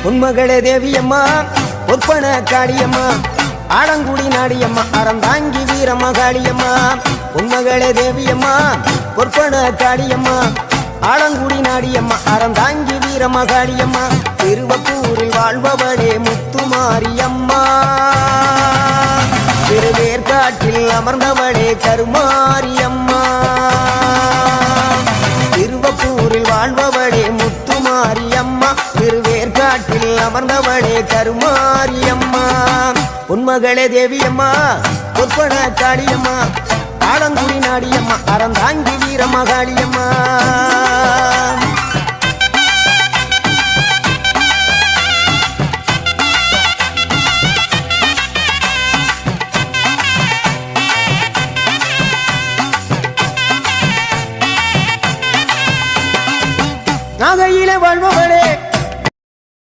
உன்மகளே தேவியம்மா ஒற்பன காளியம்மா ஆலங்குடி நாடியம்மா அறந்தாங்கி வீரமகாளியம்மா உன்மகளே தேவியம்மா ஒற்பன காளியம்மா ஆலங்குடி நாடியம்மா அறந்தாங்கி வீரமகாளியம்மா திருவப்பூரில் வாழ்பவளே முத்துமாரியம்மா திருவேற்காட்டில் அமர்ந்தவளே கருமாரியம்மா திருவப்பூரில் வாழ்பவளே முத்துமாரியம்மா திருவேற்காட்டில் அமர்ந்தவளே கருமாரியம்மா உன்மகளே தேவியம்மா ஒற்பன காளியம்மா ஆலங்குடி நாடியம்மா அறந்தாங்கி வீரமகாளியம்மா